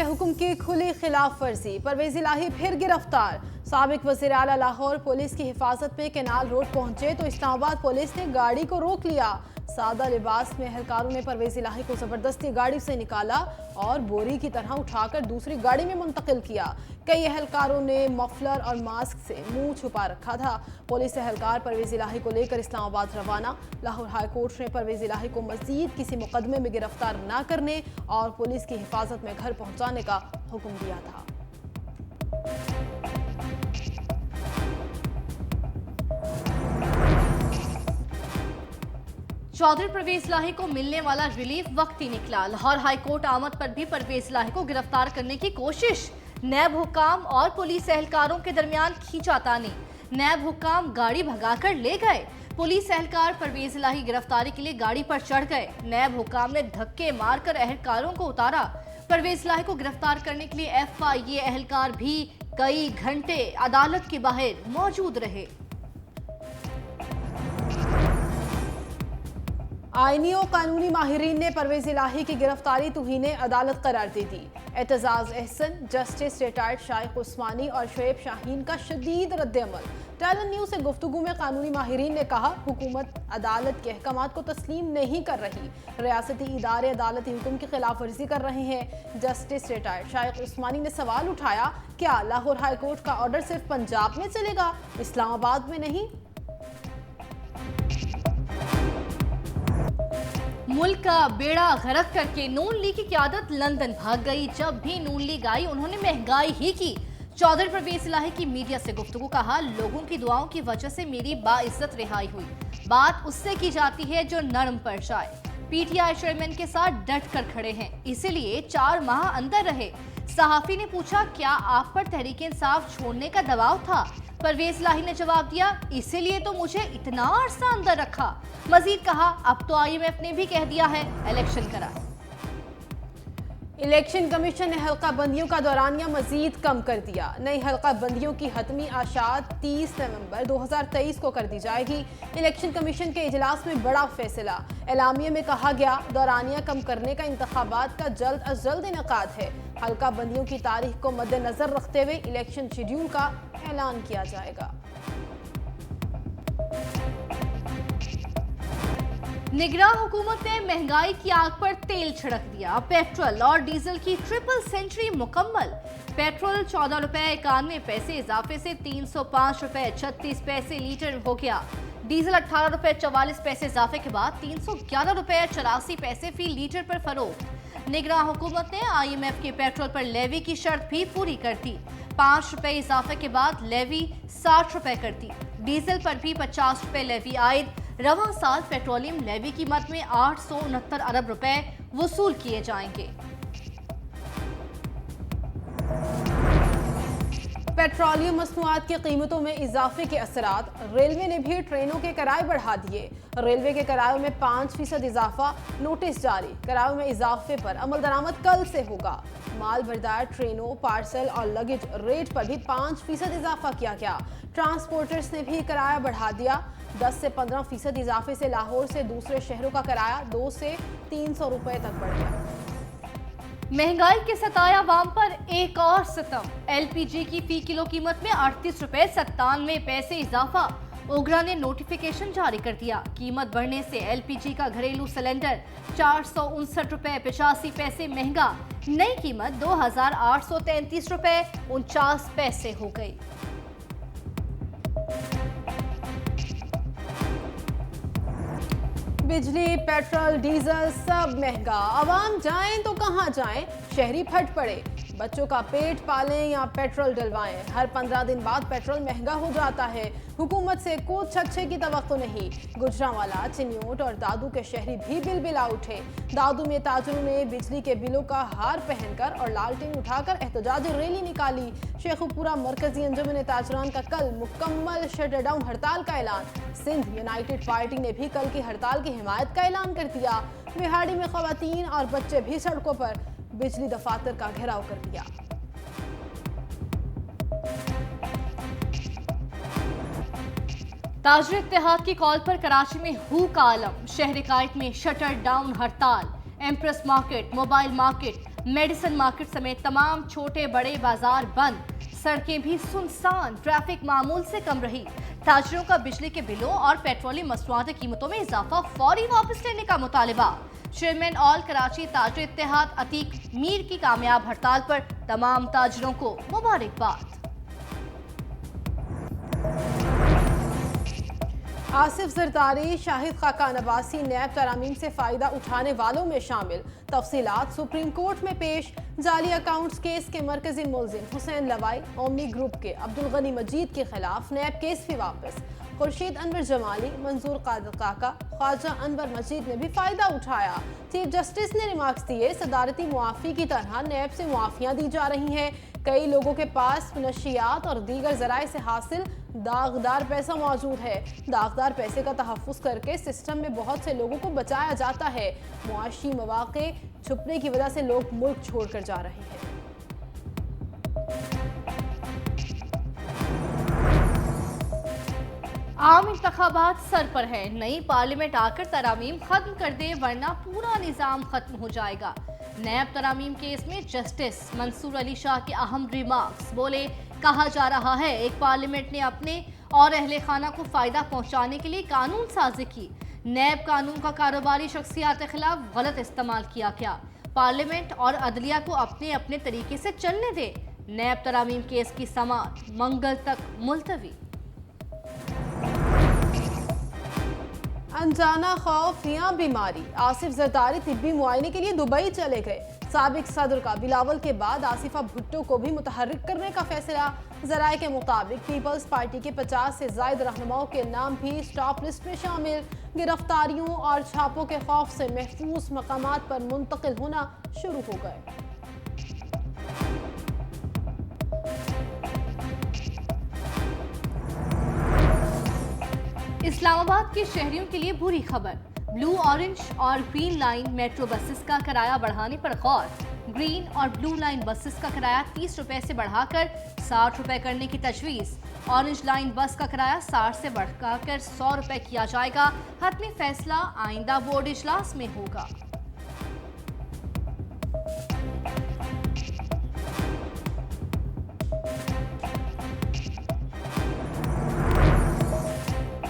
हुक्म की खुली खिलाफ वर्जी, परवेज इलाही फिर गिरफ्तार। साबिक वज़ीर आला लाहौर पुलिस की हिफाजत में कैनाल रोड पहुंचे तो इस्लामाबाद पुलिस ने गाड़ी को रोक लिया। सादा लिबास में एहलकारों ने परवेज इलाही को जबरदस्ती गाड़ी से निकाला और बोरी की तरह उठाकर दूसरी गाड़ी में मुंतकिल किया। कई एहलकारों ने मफलर और मास्क से मुंह छुपा रखा था। पुलिस एहलकार परवेज इलाही को लेकर इस्लामाबाद रवाना। लाहौर हाई कोर्ट ने परवेज इलाही को मजीद किसी मुकदमे में गिरफ्तार न करने और पुलिस की हिफाजत में घर पहुंचाने का हुक्म दिया था। चौधरी परवेज इलाही को मिलने वाला रिलीफ वक्त ही निकला। लाहौर हाई कोर्ट आमद पर भी परवेज इलाही को गिरफ्तार करने की कोशिश। नैब हुकाम और पुलिस एहलकारों के दरमियान खींचातानी। नैब हुकाम गाड़ी भगाकर ले गए। पुलिस एहलकार परवेज इलाही गिरफ्तारी के लिए गाड़ी पर चढ़ गए। नैब हुकाम ने धक्के मारकर एहलकारों को उतारा। परवेज इलाही को गिरफ्तार करने के लिए FIA एहलकार भी कई घंटे अदालत के बाहर मौजूद रहे। आईनी और कानूनी माहिरीन ने परवेज इलाही की गिरफ्तारी तौहीने अदालत करार दे दी। एतजाज अहसन, जस्टिस रिटायर्ड शाइख उस्मानी और शुएब शाहीन का शदीद रद्द-ए-अमल। टैलेंट न्यूज से गुफ्तगू में कानूनी माहिरीन ने कहा, हुकूमत अदालत के अहकामात को तस्लीम नहीं कर रही। रियासती इदारे अदालती हुक्म की खिलाफ वर्जी कर रहे हैं। जस्टिस रिटायर्ड शाइख उस्मानी ने सवाल उठाया, क्या लाहौर हाई कोर्ट का ऑर्डर सिर्फ पंजाब में चलेगा, इस्लामाबाद में नहीं? मुल्क का बेड़ा गरक करके नून लीग की क़यादत लंदन भाग गई। जब भी नून लीग आई उन्होंने महंगाई ही की। चौधरी परवेज इलाही की मीडिया से गुफ्तगू, कहा, लोगों की दुआओं की वजह से मेरी बाइज्जत रिहाई हुई। बात उससे की जाती है जो नरम पड़ जाए। PTI चेयरमैन के साथ डट कर खड़े हैं, इसीलिए 4 माह अंदर रहे। सहाफी ने पूछा, क्या आप पर तहरीक इंसाफ छोड़ने का दबाव था? परवेज इलाही ने जवाब दिया, इसीलिए तो मुझे इतना अरसा अंदर रखा। मजीद कहा, अब तो IMF ने भी कह दिया है इलेक्शन करा। इलेक्शन कमीशन ने हल्का बंदियों का दौरानिया मजीद कम कर दिया। नई हल्का बंदियों की हतमी आशात 30 नवंबर 2023 को कर दी जाएगी। इलेक्शन कमीशन के इजलास में बड़ा फैसला। एलामिया में कहा गया, दौरानिया कम करने का इंतखाबात का जल्द अज जल्द इनेकाद है। हल्का बंदियों की तारीख को मद्देनजर रखते हुए इलेक्शन शेड्यूल का ऐलान किया जाएगा। निगरान हुकूमत ने महंगाई की आग पर तेल छिड़क दिया। पेट्रोल और डीजल की ट्रिपल सेंचुरी मुकम्मल। पेट्रोल 14 रुपए 91 पैसे इजाफे से 305 रुपए 36 पैसे लीटर हो गया। डीजल 18 रुपए 44 पैसे इजाफे के बाद 311 रुपए 84 पैसे फी लीटर पर फरोख्त। निगरान हुकूमत ने IMF के पेट्रोल पर लेवी की शर्त भी पूरी कर दी। 5 रुपए इजाफे के बाद लेवी 60 रुपए कर दी। डीजल पर भी 50 रुपए लेवी आयद। रवां साल पेट्रोलियम लेवी कीमत में 869 अरब रुपए वसूल किए जाएंगे। पेट्रोलियम मसनूआत की कीमतों में इजाफे के असरात। रेलवे ने भी ट्रेनों के किराए बढ़ा दिए। रेलवे के किरायों में 5% इजाफा, नोटिस जारी। किरायों में इजाफे पर अमल दरामद कल से होगा। माल बरदार ट्रेनों, पार्सल और लगेज रेट पर भी 5% इजाफा किया गया। ट्रांसपोर्टर्स ने भी किराया बढ़ा दिया। 10 से 15% इजाफे से लाहौर से दूसरे शहरों का किराया 200 से 300 रुपए तक बढ़ गया। महंगाई के सताया अवाम पर एक और सितम। LPG की फी किलो कीमत में 38 रुपए 97 पैसे इजाफा। ओगरा ने नोटिफिकेशन जारी कर दिया। कीमत बढ़ने से LPG का घरेलू सिलेंडर 459 रुपए 85 पैसे महंगा। नई कीमत 2833 रुपए 49 पैसे हो गई। बिजली, पेट्रोल, डीजल सब महंगा। आवाम जाएं तो कहां जाएं? शहरी फट पड़े। बच्चों का पेट पालें या पेट्रोल डलवाएं, हर 15 दिन बाद पेट्रोल महंगा हो जाता है। हुकूमत से कुछ अच्छे की तवक्को नहीं। गुजरांवाला, चिन्योट और दादू के शहरी भी बिल बिला उठे। दादू में ताजरों ने बिजली के बिलों का हार पहनकर और लालटेन उठाकर एहतजाजी रैली निकाली। शेखुपुरा मरकजी अंजुमन ताजरान का कल मुकम्मल शटडाउन हड़ताल का ऐलान। सिंध यूनाइटेड पार्टी ने भी कल की हड़ताल की हिमायत का ऐलान कर दिया। बिहाड़ी में खवातीन और बच्चे भी सड़कों पर। बिजली दफातर का घेराव कर दिया। ताजर इत्तेहाद की कॉल पर कराची में हू का आलम। शहर कायद में शटर डाउन हड़ताल। Empress market, mobile market, medicine market समेत तमाम छोटे बड़े बाजार बंद, सड़कें भी सुनसान, ट्रैफिक मामूल से कम रही। ताजिरों का बिजली के बिलों और पेट्रोलियम मसनूआत की कीमतों में इजाफा फौरी वापस लेने का मुतालिबा। चेयरमैन ऑल कराची ताजिर इत्तेहाद अतीक मीर की कामयाब हड़ताल पर तमाम ताजिरों को मुबारकबाद। आसिफ जरदारी, शाहिद खाकान अब्बासी नैब तरामीम से फ़ायदा उठाने वालों में शामिल। तफसीलात सुप्रीम कोर्ट में पेश। जाली अकाउंट्स केस के मरकजी मुलजिम हुसैन लवाई ओमनी ग्रुप के अब्दुल गनी मजीद के खिलाफ नैब केस भी वापस। खुर्शीद अनवर जमाली, मंजूर कादिर काका, ख्वाजा अनवर मजीद ने भी फ़ायदा उठाया। चीफ जस्टिस ने रिमार्क्स दिए, सदारती मुआफ़ी की तरह नैब से मुआफ़ियाँ दी जा रही हैं। कई लोगों के पास नशियात और दीगर ज़राए से हासिल दागदार पैसा मौजूद है। दागदार पैसे का तहफ़्फ़ुज़ करके सिस्टम में बहुत से लोगों को बचाया जाता है। मुआशी मौक़े छुपने की वजह से लोग मुल्क छोड़कर जा रहे हैं। आम इंतखाबात सर पर है, नई पार्लियामेंट आकर तरामीम खत्म कर दे वरना पूरा निज़ाम खत्म हो जाएगा। नैब तरामीम केस में जस्टिस मंसूर अली शाह के अहम रिमार्क्स। बोले, कहा जा रहा है एक पार्लियामेंट ने अपने और अहले खाना को फायदा पहुंचाने के लिए कानून साजी की। नैब कानून का कारोबारी शख्सियात के खिलाफ गलत इस्तेमाल किया गया। पार्लियामेंट और अदलिया को अपने अपने तरीके से चलने दे। नैब तरामीम केस की समाअत मंगल तक मुलतवी। अनजाना खौफ या बीमारी, आसिफ जरदारी तिब्बी मुआयने के लिए दुबई चले गए। साबिक सदर का बिलावल के बाद आसिफा भुट्टो को भी मुतहर्रिक करने का फैसला। जराए के मुताबिक पीपल्स पार्टी के 50 से जायद रहनुमाओं के नाम भी स्टॉप लिस्ट में शामिल। गिरफ्तारियों और छापों के खौफ से महफूज मकामात पर मुंतकिल होना शुरू हो गए। इस्लामाबाद के शहरियों के लिए बुरी खबर। ब्लू, ऑरेंज और ग्रीन लाइन मेट्रो बसेस का किराया बढ़ाने पर गौर। ग्रीन और ब्लू लाइन बसेस का किराया 30 रुपए से बढ़ाकर 60 रुपए करने की तजवीज़। ऑरेंज लाइन बस का किराया 60 से बढ़ाकर 100 रुपए किया जाएगा। हतमी फैसला आइंदा बोर्ड इजलास में होगा।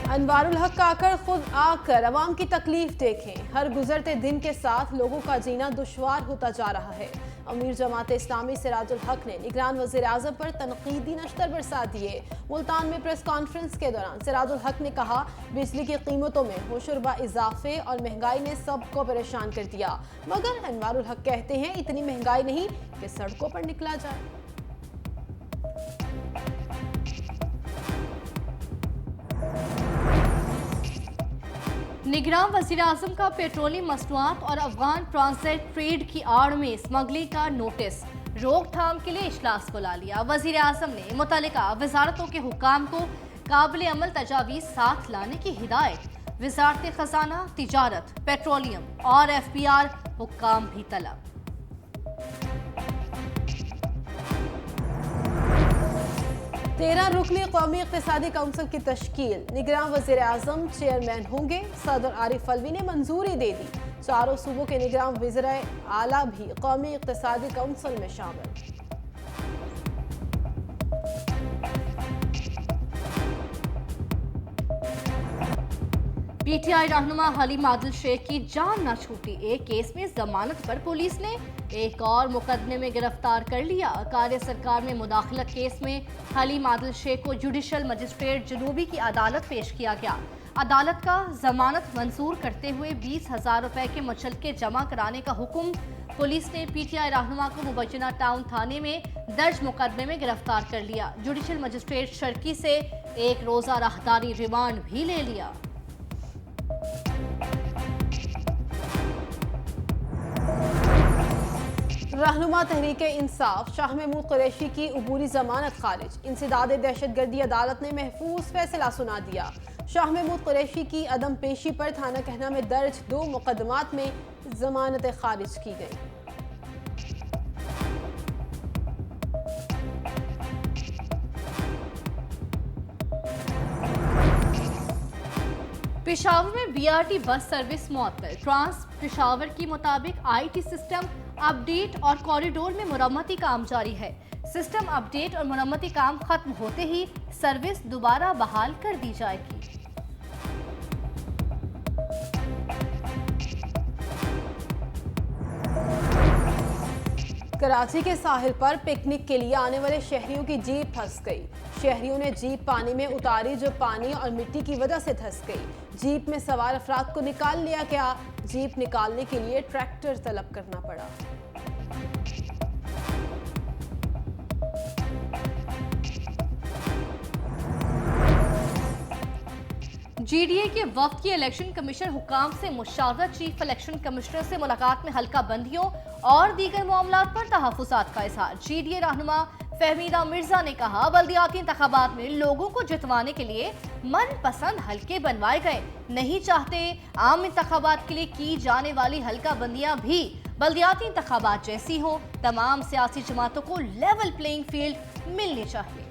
अनवारुल हक आकर खुद आकर अवाम की तकलीफ देखें। हर गुजरते दिन के साथ लोगों का जीना दुश्वार होता जा रहा है। अमीर जमात इस्लामी सिराजुल हक ने निगरान वज़ीर आज़म पर तनकीदी नश्तर बरसा दिए। मुल्तान में प्रेस कॉन्फ्रेंस के दौरान सिराजुल हक ने कहा, बिजली की कीमतों में होशरुबा इजाफे और महंगाई ने सबको परेशान कर दिया। मगर अनवारुल हक कहते हैं, इतनी महंगाई नहीं कि सड़कों पर निकला जाए। निगरान वज़ीर आज़म का पेट्रोलियम मसनूआत और अफगान ट्रांजिट ट्रेड की आड़ में स्मगलिंग का नोटिस। रोकथाम के लिए इजलास बुला लिया। वज़ीर आज़म ने मुतल्लिका वजारतों के हुक्काम को काबिल अमल तजावीज़ साथ लाने की हिदायत। वज़ारत खजाना, तिजारत, पेट्रोलियम और FBR हुक्काम भी तलब। तेरह रुकनी कौमी इक़्तिसादी काउंसिल की तश्कील। निगरान वज़ीर आज़म चेयरमैन होंगे। सदर आरिफ अलवी ने मंजूरी दे दी। चारों सूबों के निगरान वज़ीर आला भी कौमी इक़्तिसादी काउंसिल में शामिल। PTI रहनुमा हलीम आदिल शेख की जान न छूटी। एक केस में जमानत पर पुलिस ने एक और मुकदमे में गिरफ्तार कर लिया। कार्य सरकार में मुदाखलत केस में हलीम आदिल शेख को जुडिशल मजिस्ट्रेट जनूबी की अदालत पेश किया गया। अदालत का जमानत मंजूर करते हुए 20,000 रुपए के मुचलके जमा कराने का हुक्म। पुलिस ने PTI रहनुमा को मुबैना टाउन थाने में दर्ज मुकदमे में गिरफ्तार कर लिया। जुडिशल मजिस्ट्रेट शर्की से एक रोजा राहदारी रिमांड भी ले लिया। रहनुमा तहरीके इंसाफ शाह महमूद कुरैशी की अबूरी जमानत खारिज। इंसदाद दहशतगर्दी अदालत ने महफूज फैसला सुना दिया। शाह महमूद कुरैशी की अदम पेशी पर थाना कहना में दर्ज 2 मुकदमात में जमानत खारिज की गई। पेशावर में BRT बस सर्विस मुअत्तल। ट्रांस पेशावर के मुताबिक IT सिस्टम अपडेट और कॉरिडोर में मुरम्मती काम जारी है। सिस्टम अपडेट और मुरम्मती काम खत्म होते ही सर्विस दोबारा बहाल कर दी जाएगी। कराची के साहिल पर पिकनिक के लिए आने वाले शहरियों की जीप फंस गई। शहरियों ने जीप पानी में उतारी जो पानी और मिट्टी की वजह से धंस गई। जीप में सवार अफराद को निकाल लिया गया। जीप निकालने के लिए ट्रैक्टर तलब करना पड़ा। जीडीए के वक्त की इलेक्शन कमीशन हुकाम से मुशावरत चीफ इलेक्शन कमिश्नर से मुलाकात में हल्का बंदियों और दीगर मामलात पर तहफ्फुज़ात का इजहार। जीडीए रहनुमा फहमीदा मिर्जा ने कहा, बल्दियाती इंतखाबात में लोगों को जितवाने के लिए मनपसंद हलके बनवाए गए, नहीं चाहते आम इंतखाबात के लिए की जाने वाली हल्का बंदियां भी बल्दियाती इंतखाबात जैसी हो। तमाम सियासी जमातों को लेवल प्लेइंग फील्ड मिलनी चाहिए।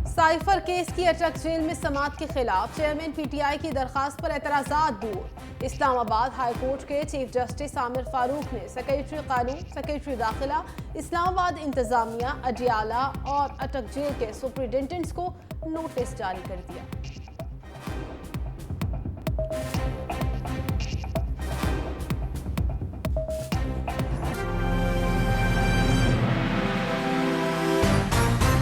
साइफर केस की अटक जेल में समात के खिलाफ चेयरमैन पीटीआई की दरखास्त पर एतराजात दूर। इस्लामाबाद हाई कोर्ट के चीफ जस्टिस आमिर फारूक ने सेक्रेटरी कानून, सेक्रेटरी दाखिला, इस्लामाबाद इंतजामिया, अडियाला और अटक जेल के सुपरिटेंडेंट्स को नोटिस जारी कर दिया।